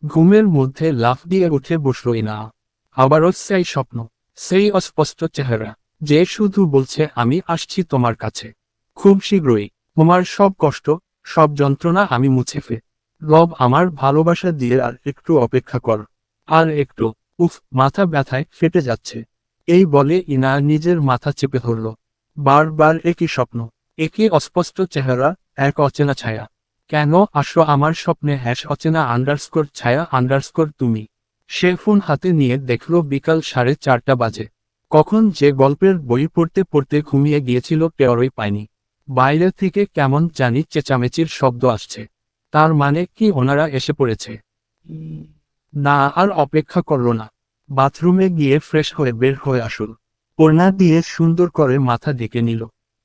ঘুমের মধ্যে লাফ দিয়ে উঠে বসল ইনা। আবারও সেই স্বপ্ন, সেই অস্পষ্ট চেহারা, যে শুধু বলছে আমি আসছি তোমার কাছে খুব শীঘ্রই, তোমার সব কষ্ট, সব যন্ত্রণা আমি মুছে লব আমার ভালোবাসা দিয়ে আর একটু অপেক্ষা কর, আর একটু। উফ, মাথা ব্যথায় ফেটে যাচ্ছে। এই বলে ইনা নিজের মাথা চেপে ধরল। বারবার একই স্বপ্ন, একই অস্পষ্ট চেহারা, এক অচেনা ছায়া। কেন আসো আমার স্বপ্নে অচেনা ছায়া তুমি। সে ফোন হাতে নিয়ে দেখল বিকাল 4:30 বাজে। কখন যে গল্পের বই পড়তে পড়তে ঘুমিয়ে গিয়েছিল টেরই পায়নি। বাইরে থেকে কেমন জানি চেঁচামেচির শব্দ আসছে। তার মানে কি ওনারা এসে পড়েছে? না, আর অপেক্ষা করল না। বাথরুমে গিয়ে ফ্রেশ হয়ে বের হয়ে আসল। ওড়না দিয়ে সুন্দর করে মাথা ঢেকে নিল।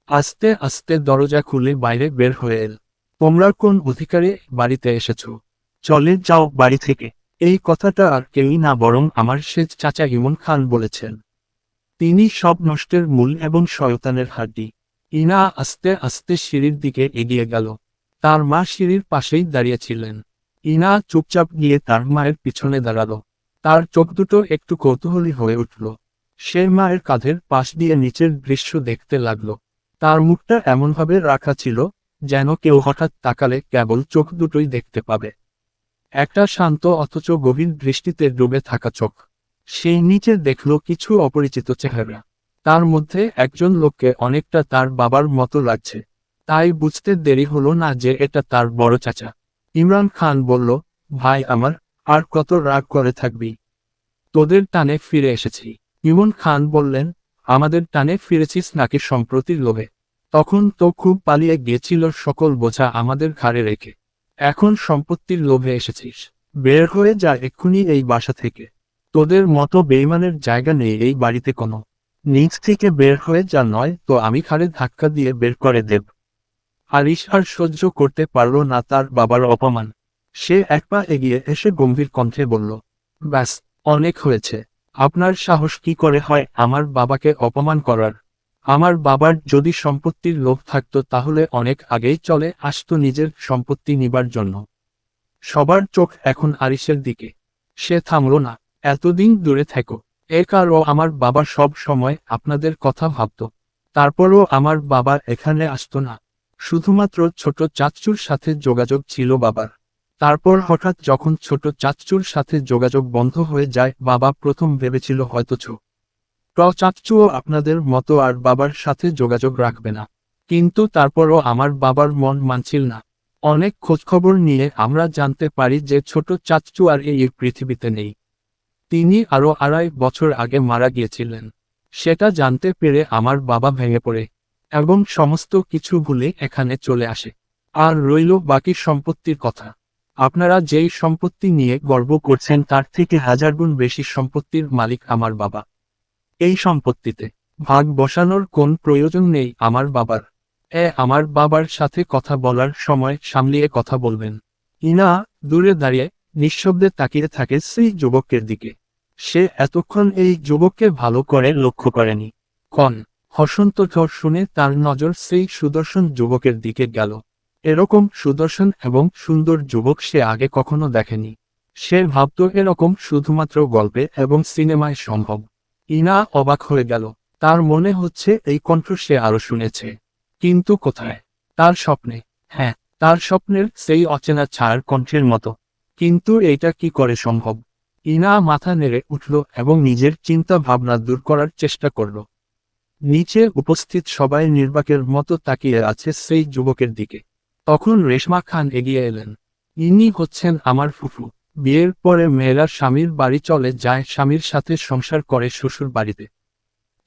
আস্তে আস্তে দরজা খুলে বাইরে বের হয়ে এল। তোমরা কোন অধিকারে বাড়িতে এসেছ? চলে যাও বাড়ি থেকে। এই কথাটা আর কেউই না, বরং আমার সেজ চাচা ইমন খান বলেছেন। তিনি সব নষ্টের মূল এবং শয়তানের হাড্ডি। ইনা আস্তে আস্তে সিঁড়ির দিকে এগিয়ে গেল। তার মা সিঁড়ির পাশেই দাঁড়িয়েছিলেন। ইনা চুপচাপ গিয়ে তার মায়ের পিছনে দাঁড়ালো। তার চোখ দুটো একটু কৌতূহলী হয়ে উঠল। সে মায়ের কাঁধের পাশ দিয়ে নিচের দৃশ্য দেখতে লাগলো। তার মুখটা এমনভাবে রাখা ছিল যেন কেউ হঠাৎ তাকালে কেবল চোখ দুটোই দেখতে পাবে। একটা শান্ত অথচ গভীর দৃষ্টিতে ডুবে থাকা চোখ। সেই নিচে দেখল কিছু অপরিচিত চেহারা। তার মধ্যে একজন লোককে অনেকটা তার বাবার মতো লাগছে। তাই বুঝতে দেরি হলো না যে এটা তার বড় চাচা। ইমরান খান বলল, ভাই আমার, আর কত রাগ করে থাকবি? তোদের টানে ফিরে এসেছি। ইমন খান বললেন, আমাদের টানে ফিরেছিস নাকি সম্প্রতির লোভে? তখন তো খুব পালিয়ে গিয়েছিল সকল বোঝা আমাদের ঘাড়ে রেখে। এখন সম্পত্তির লোভে এসেছিস? বের হয়ে যা এক্ষুনি এই বাসা থেকে। তোদের মতো বেইমানের জায়গা নেই এই বাড়িতে কোনো। নিচ থেকে বের হয়ে যা, নয় তো আমি ঘাড়ে ধাক্কা দিয়ে বের করে দেব। আরিশ আর সহ্য করতে পারল না তার বাবার অপমান। সে এক পা এগিয়ে এসে গম্ভীর কণ্ঠে বলল, ব্যাস, অনেক হয়েছে। আপনার সাহস কি করে হয় আমার বাবাকে অপমান করার? আমার বাবার যদি সম্পত্তির লোভ থাকতো তাহলে অনেক আগেই চলে আসতো নিজের সম্পত্তি নিবার জন্য। সবার চোখ এখন আরিশের দিকে। সে থামল না। এতদিন দূরে থেকো, এর কারও আমার বাবা সব সময় আপনাদের কথা ভাবত। তারপরও আমার বাবা এখানে আসতো না। শুধুমাত্র ছোট চাচ্চুর সাথে যোগাযোগ ছিল বাবার। তারপর হঠাৎ যখন ছোট চাচ্চুর সাথে যোগাযোগ বন্ধ হয়ে যায়, বাবা প্রথম ভেবেছিল হয়তো চাচ্চুও আপনাদের মতো আর বাবার সাথে যোগাযোগ রাখবে না। কিন্তু তারপরও আমার বাবার মন মানছিল না। অনেক খোঁজখবর নিয়ে আমরা জানতে পারি যে ছোট চাচ্চু আর এই পৃথিবীতে নেই। তিনি আরও 2.5 বছর আগে মারা গিয়েছিলেন। সেটা জানতে পেরে আমার বাবা ভেঙে পড়ে এবং সমস্ত কিছু ভুলে এখানে চলে আসে। আর রইল বাকি সম্পত্তির কথা। আপনারা যেই সম্পত্তি নিয়ে গর্ব করছেন তার থেকে 1000 গুণ বেশি সম্পত্তির মালিক আমার বাবা। এই সম্পত্তিতে ভাগ বসানোর কোন প্রয়োজন নেই আমার বাবার। আমার বাবার সাথে কথা বলার সময় সামলিয়ে কথা বলবেন। ইনা দূরে দাঁড়িয়ে নিঃশব্দে তাকিয়ে থাকে সেই যুবকের দিকে। সে এতক্ষণ এই যুবককে ভালো করে লক্ষ্য করেনি। হসন্ত ঝড় শুনে তার নজর সেই সুদর্শন যুবকের দিকে গেল। এরকম সুদর্শন এবং সুন্দর যুবক সে আগে কখনো দেখেনি। সে ভাবত এরকম শুধুমাত্র গল্পে এবং সিনেমায় সম্ভব। ইনা অবাক হয়ে গেল। তার মনে হচ্ছে এই কণ্ঠ সে আরো শুনেছে। কিন্তু কোথায়? তার স্বপ্নে। হ্যাঁ, তার স্বপ্নের সেই অচেনা ছায়ার কণ্ঠের মতো। কিন্তু এইটা কি করে সম্ভব? ইনা মাথা নেড়ে উঠল এবং নিজের চিন্তা ভাবনা দূর করার চেষ্টা করল। নিচে উপস্থিত সবাই নির্বাকের মতো তাকিয়ে আছে সেই যুবকের দিকে। তখন রেশমা খান এগিয়ে এলেন। ইনি হচ্ছেন আমার ফুফু। বিয়ের পরে মেয়েরা স্বামীর বাড়ি চলে যায় স্বামীর সাথে সংসার করে শ্বশুর বাড়িতে।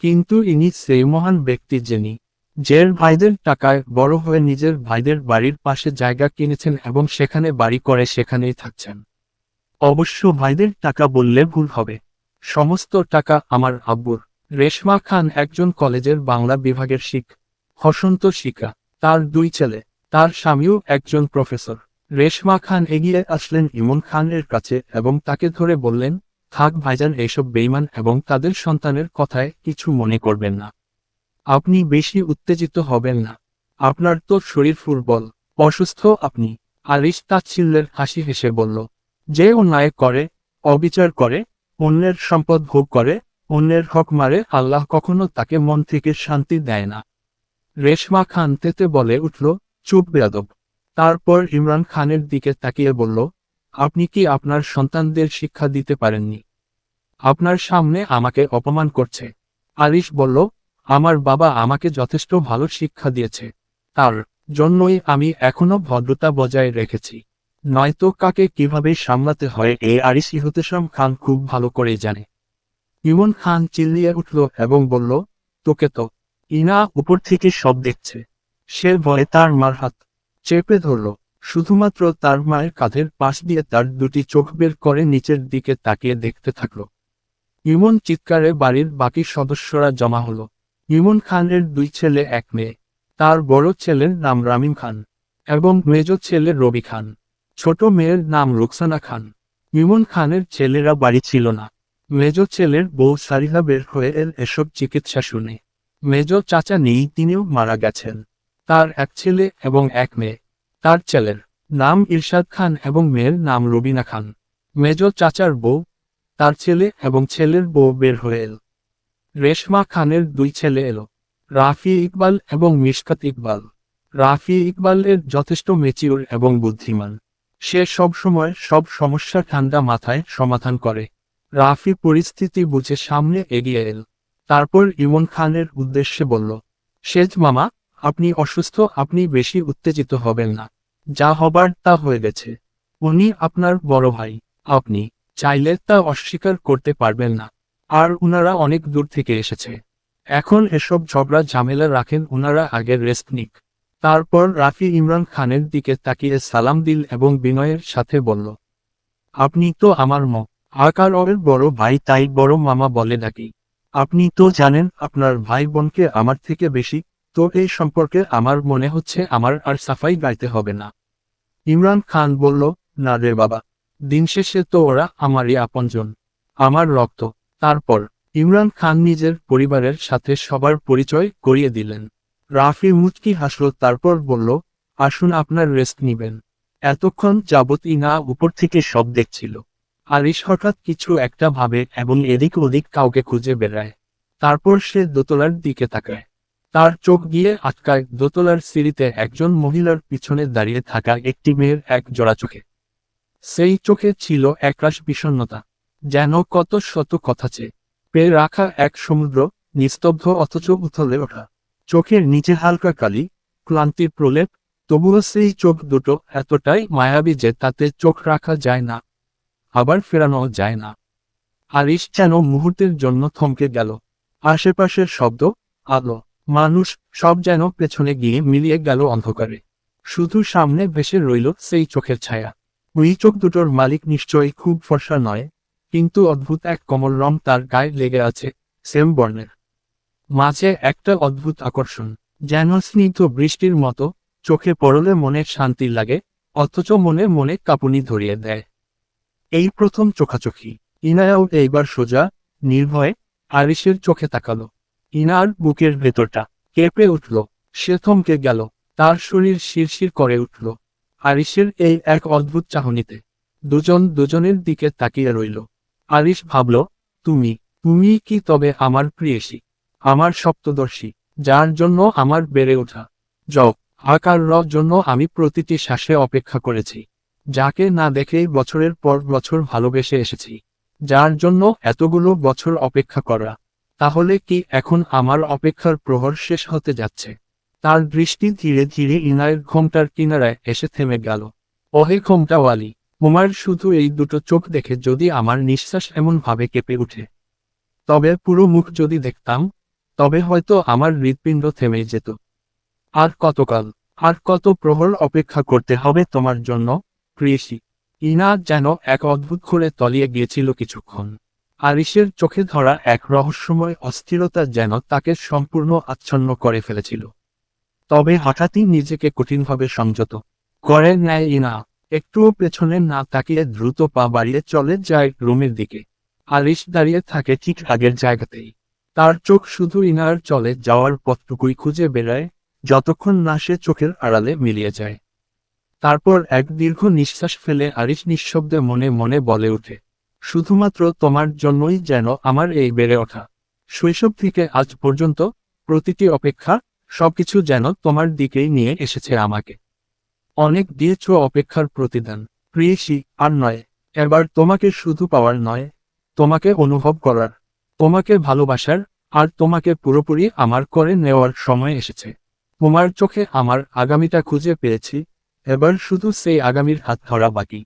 কিন্তু ইনি সেই মহান ব্যক্তি যিনি জের ভাইদের টাকায় বড় হয়ে নিজের ভাইদের বাড়ির পাশে জায়গা কিনেছেন এবং সেখানে বাড়ি করে সেখানেই থাকছেন। অবশ্য ভাইদের টাকা বললে ভুল হবে। সমস্ত টাকা আমার আব্বুর। রেশমা খান একজন কলেজের বাংলা বিভাগের হসন্ত শিক্ষা। তার 2 ছেলে। তার স্বামীও একজন প্রফেসর। রেশমা খান এগিয়ে আসলেন ইমন খানের কাছে এবং তাকে ধরে বললেন, থাক ভাইজান, এইসব বেইমান এবং তাদের সন্তানের কথায় কিছু মনে করবেন না। আপনি বেশি উত্তেজিত হবেন না। আপনার তো শরীর দুর্বল, অসুস্থ আপনি। আরিশ তাচ্ছিল্যের হাসি হেসে বলল, যে অন্যায় করে, অবিচার করে, অন্যের সম্পদ ভোগ করে, অন্যের হক মারে, আল্লাহ কখনো তাকে মন থেকে শান্তি দেয় না। রেশমা খান তেতে বলে উঠল, চুপ বেয়াদব। তারপর ইমরান খানের দিকে তাকিয়ে বলল, আপনি কি আপনার সন্তানদের শিক্ষা দিতে পারেননি? আপনার সামনে আমাকে অপমান করছে। আরিশ বলল, আমার বাবা আমাকে যথেষ্ট ভালো শিক্ষা দিয়েছে। তার জন্যই আমি এখনো ভদ্রতা বজায় রেখেছি। নয়তো কাকে কিভাবে সামলাতে হয় আরিশ ইহতেশাম খান খুব ভালো করেই জানে। ইমন খান চিল্লিয়ে উঠল এবং বলল, তোকে তো ইনা উপর থেকে সব দেখছে। সে ভয়ে তার মার হাত চেপে ধরল। শুধুমাত্র তার মায়ের কাঁধের পাশ দিয়ে তার দুটি চোখ বের করে নিচের দিকে তাকিয়ে দেখতে থাকল। ইমন চিৎকারে বাড়ির বাকি সদস্যরা জমা হলো। ইমন খানের দুই ছেলে এক মেয়ে। তার বড় ছেলের নাম রামিম খান এবং মেজ ছেলে রবি খান। ছোট মেয়ের নাম রুকসানা খান। ইমন খানের ছেলেরা বাড়ি ছিল না। মেজ ছেলের বউ সারিহা বের হয়ে এসব চিকিৎসা শুনে। মেজ চাচা নেই, তিনিও মারা গেছেন। তার এক ছেলে এবং এক মেয়ে। তার ছেলের নাম ইরশাদ খান এবং মেয়ের নাম রবিনা খান। মেজ চাচার বউ, তার ছেলে এবং ছেলের বউ বের হয়ে এল। রেশমা খানের দুই ছেলে এলো, রাফি ইকবাল এবং মিশকাত ইকবাল। রাফি ইকবালের যথেষ্ট মেচিউর এবং বুদ্ধিমান। সে সব সময় সব সমস্যা ঠান্ডা মাথায় সমাধান করে। রাফি পরিস্থিতি বুঝে সামনে এগিয়ে এল। তারপর ইমন খানের উদ্দেশ্যে বলল, সেজ মামা, আপনি অসুস্থ, আপনি বেশি উত্তেজিত হবেন না। যা হবার তা হয়ে গেছে। উনি আপনার বড় ভাই। আপনি চাইলে তা অস্বীকার করতে পারবেন না। আর উনারা অনেক দূর থেকে এসেছে। এখন এসব ঝগড়া ঝামেলা রাখেন, উনারা আগের রেস্ট নিক। তারপর রাফি ইমরান খানের দিকে তাকিয়ে সালাম দিল এবং বিনয়ের সাথে বলল, আপনি তো আমার আকারের বড় ভাই, তাই বড় মামা বলে ডাকি। আপনি তো জানেন আপনার ভাই বোনকে আমার থেকে বেশি, তো এই সম্পর্কে আমার মনে হচ্ছে আমার আর সাফাই গাইতে হবে না। ইমরান খান বলল, না রে বাবা, দিন শেষে তো ওরা আমারই আপনজন, আমার রক্ত। তারপর ইমরান খান নিজের পরিবারের সাথে সবার পরিচয় করিয়ে দিলেন। রাফি মুচকি হাসল, তারপর বলল, আসুন আপনার রেস্ট নিবেন। এতক্ষণ যাবৎ ইনা উপর থেকে সব দেখছিল। আরিশ হঠাৎ কিছু একটা ভাবে এবং এদিক ওদিক কাউকে খুঁজে বেড়ায়। তারপর সে দোতলার দিকে তাকায়। তার চোখ গিয়ে আটকায় দোতলার সিঁড়িতে একজন মহিলার পিছনে দাঁড়িয়ে থাকা একটি মেয়ের এক জোড়া চোখে। সেই চোখে ছিল একরাশ বিষণ্ণতা, যেন কত শত কথা পেয়ে রাখা এক সমুদ্র, নিস্তব্ধ অথচ উথলে ওঠা। চোখের নিচে হালকা কালি, ক্লান্তির প্রলেপ, তবুও সেই চোখ দুটো এতটাই মায়াবী যে তাতে চোখ রাখা যায় না, আবার ফেরানো যায় না। আরিশ যেন মুহূর্তের জন্য থমকে গেল। আশেপাশের শব্দ, আলো, মানুষ সব যেন পেছনে গিয়ে মিলিয়ে গেল অন্ধকারে। শুধু সামনে ভেসে রইল সেই চোখের ছায়া। ওই চোখ দুটোর মালিক নিশ্চয়ই খুব ফর্সা নয়, কিন্তু অদ্ভুত এক কমল রং তার গায়ে লেগে আছে, সেম বর্ণের। মাঝে একটা অদ্ভুত আকর্ষণ, যেন স্নিগ্ধ বৃষ্টির মতো, চোখে পড়লে মনে শান্তি লাগে, অথচ মনে মনে কাঁপুনি ধরিয়ে দেয়। এই প্রথম চোখাচোখি। ইনায়াও এইবার সোজা, নির্ভয়ে আরিশের চোখে তাকালো। ইনার বুকের ভেতরটা কেঁপে উঠল। সে থমকে গেল, তার শরীর শিরশির করে উঠল আরিশের এই এক অদ্ভুত চাহনিতে। দুজন দুজনের দিকে তাকিয়ে রইল। আরিশ ভাবল, তুমি তুমি কি তবে আমার প্রিয়সী, আমার সপ্তদর্শী, যার জন্য আমার বেড়ে ওঠা আকার জন্য আমি প্রতিটি শ্বাসে অপেক্ষা করেছি, যাকে না দেখেই বছরের পর বছর ভালোবেসে এসেছি, যার জন্য এতগুলো বছর অপেক্ষা করা। তাহলে কি এখন আমার অপেক্ষার প্রহর শেষ হতে যাচ্ছে? তার দৃষ্টি ধীরে ধীরে ইনায়ের ঘোমটার কিনারায় এসে থেমে গেল। ওহে ঘোমটাওয়ালি, তোমার শুধু এই দুটো চোখ দেখে যদি আমার নিঃশ্বাস এমন ভাবে কেঁপে উঠে, তবে পুরো মুখ যদি দেখতাম, তবে হয়তো আমার হৃৎপিণ্ড থেমে যেত। আর কতকাল, আর কত প্রহর অপেক্ষা করতে হবে তোমার জন্য, প্রিয়সী? ইনা যেন এক অদ্ভুত ঘোরে তলিয়ে গিয়েছিল কিছুক্ষণ। আরিশের চোখে ধরা এক রহস্যময় অস্থিরতা যেন তাকে সম্পূর্ণ আচ্ছন্ন করে ফেলেছিল। তবে হঠাৎই নিজেকে কঠিনভাবে সংযত করে নেয় ইনা। একটুও পেছনে না তাকিয়ে দ্রুত পা বাড়িয়ে চলে যায় রুমের দিকে। আরিশ দাঁড়িয়ে থাকে ঠিক আগের জায়গাতেই। তার চোখ শুধু ইনার চলে যাওয়ার পথটুকুই খুঁজে বেড়ায়, যতক্ষণ না সে চোখের আড়ালে মিলিয়ে যায়। তারপর এক দীর্ঘ নিঃশ্বাস ফেলে আরিশ নিঃশব্দে মনে মনে বলে ওঠে, শুধুমাত্র তোমার জন্যই যেন আমার এই বেড়ে ওঠা। শৈশব থেকে আজ পর্যন্ত প্রতিটি অপেক্ষা, সবকিছু যেন তোমার দিকেই নিয়ে এসেছে আমাকে। অনেক দিয়েছ অপেক্ষার প্রতিদান প্রিয়সী, আর নয়। এবার তোমাকে শুধু পাওয়ার নয়, তোমাকে অনুভব করার, তোমাকে ভালোবাসার, আর তোমাকে পুরোপুরি আমার করে নেওয়ার সময় এসেছে। তোমার চোখে আমার আগামীটা খুঁজে পেয়েছি, এবার শুধু সেই আগামীর হাত ধরা বাকি।